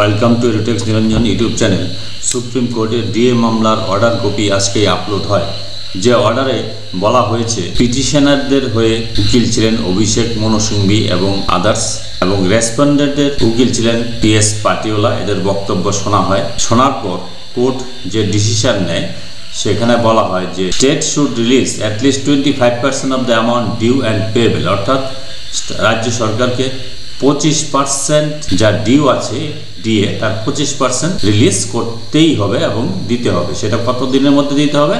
Welcome to এডুটেক্স Niranjan YouTube channel. Supreme কোর্টের DA মামলার order copy আজকেই আপলোড হয়। যে অর্ডারে বলা হয়েছে পিটিশনারদের হয়ে উকিল ছিলেন অভিষেক মনু সিংভি এবং আদার্স, এবং রেসপন্ডেন্টের উকিল ছিলেন টিএস পাটিওলা। এদের বক্তব্য শোনা হয়। শোনার পর কোর্ট যে ডিসিশন নেয় সেখানে বলা হয় যে state should release at least 25% of the amount due and payable, অর্থাৎ রাজ্য সরকারকে 25% যা ডিউ আছে দিয়ে তার 25% রিলিজ করতেই হবে এবং দিতে হবে। সেটা কত দিনের মধ্যে দিতে হবে?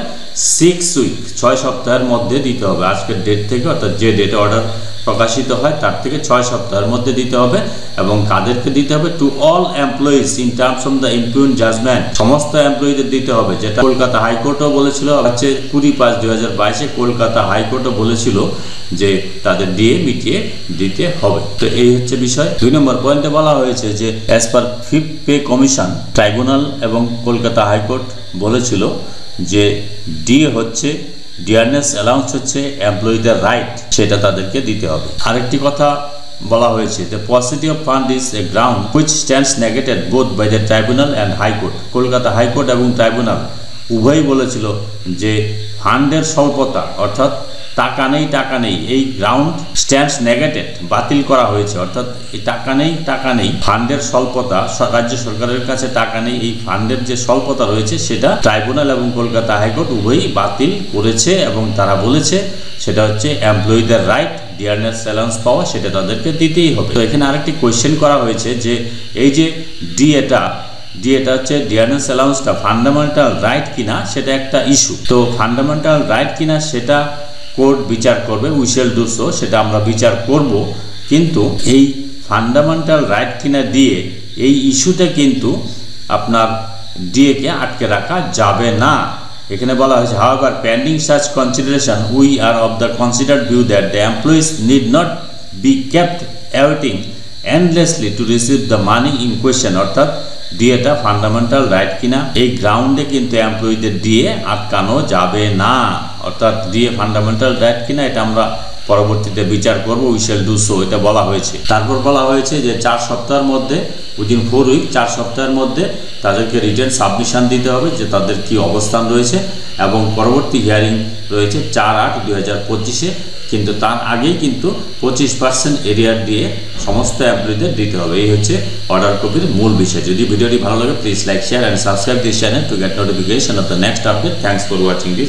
6 উইক, 6 সপ্তাহের মধ্যে দিতে হবে। আজকের ডেট থেকে, অর্থাৎ যে ডেটে অর্ডার প্রকাশিত হয় তার থেকে 6 সপ্তাহের মধ্যে দিতে হবে। এবং কাদেরকে দিতে হবে? To all employees in terms of the impugn judgment, সমস্ত এমপ্লয়ীদের দিতে হবে। যেটা কলকাতা হাইকোর্টও বলেছিল, হচ্ছে 20/5/2022 কলকাতা হাইকোর্টও বলেছিল যে তাদের ডিএ মিটিয়ে দিতে হবে। তো এই হচ্ছে বিষয়। 2 নম্বর পয়েন্টে বলা হয়েছে যে as per 5th pay commission, tribunal এবং কলকাতা হাইকোর্ট বলেছিল যে ডিএ হচ্ছে, ডিয়ারনেস অ্যালাউন্স হচ্ছে এমপ্লয়ীদের রাইট, সেটা তাদেরকে দিতে হবে। আরেকটি কথা বলা হয়েছে, the paucity of fund is a ground which stands negated both by the tribunal and high court. Kolkata high court এবং ট্রাইব্যুনাল উভয়ই বলেছিল যে ফান্ডের স্বল্পতা, অর্থাৎ টাকা নেই এই গ্রাউন্ড স্ট্যান্ডস নেগেটেড, বাতিল করা হয়েছে। অর্থাৎ এই টাকা নেই ফান্ডের স্বল্পতা, রাজ্য সরকারের কাছে টাকা নেই, এই ফান্ডের যে স্বল্পতা রয়েছে সেটা ট্রাইব্যুনাল এবং কলকাতা হাইকোর্ট উভয়ই বাতিল করেছে। এবং তারা বলেছে সেটা হচ্ছে এমপ্লয়ীদের রাইট, ডিয়ারনেস অ্যালাউন্স পাওয়া, সেটা তাদেরকে দিতেই হবে। তো এখানে আরেকটি কোয়েশ্চেন করা হয়েছে যে এই যে ডিএটা হচ্ছে ডিয়ারনেস অ্যালাউন্সটা ফান্ডামেন্টাল রাইট কিনা, সেটা একটা ইস্যু। তো ফান্ডামেন্টাল রাইট কিনা সেটা কোর্ট বিচার করবে, উই শ্যাল ডু সো, সেটা আমরা বিচার করব। কিন্তু এই ফান্ডামেন্টাল রাইট কিনা দিয়ে এই ইস্যুতে কিন্তু আপনার ডিএকে আটকে রাখা যাবে না। এখানে বলা হয়েছে, however pending such consideration we are of the considered view that the employees need not be kept awaiting endlessly to receive the money in question, অর্থাৎ ডিএটা ফান্ডামেন্টাল রাইট কিনা এই গ্রাউন্ডে কিন্তু এমপ্লয়ীদের ডিএ আটকানো যাবে না। অর্থাৎ ডিএ ফান্ডামেন্টাল রাইট কিনা এটা আমরা পরবর্তীতে বিচার করব, উই শ্যাল ডু সো, এটা বলা হয়েছে। তারপর বলা হয়েছে যে 4 সপ্তাহের মধ্যে, উইদিন 4 উইক, 4 সপ্তাহের মধ্যে তাদেরকে রিটেন সাবমিশন দিতে হবে যে তাদের কি অবস্থান রয়েছে। এবং পরবর্তী হিয়ারিং রয়েছে 4/8/2025-এ, কিন্তু তার আগেই কিন্তু 25% এরিয়ার দিয়ে সমস্ত এমপ্লয়ীদের দিতে হবে। এই হচ্ছে অর্ডার কপির মূল বিষয়। যদি ভিডিওটি ভালো লাগে, please like, share and subscribe this channel to get notification off the next update. Thanks for watching this.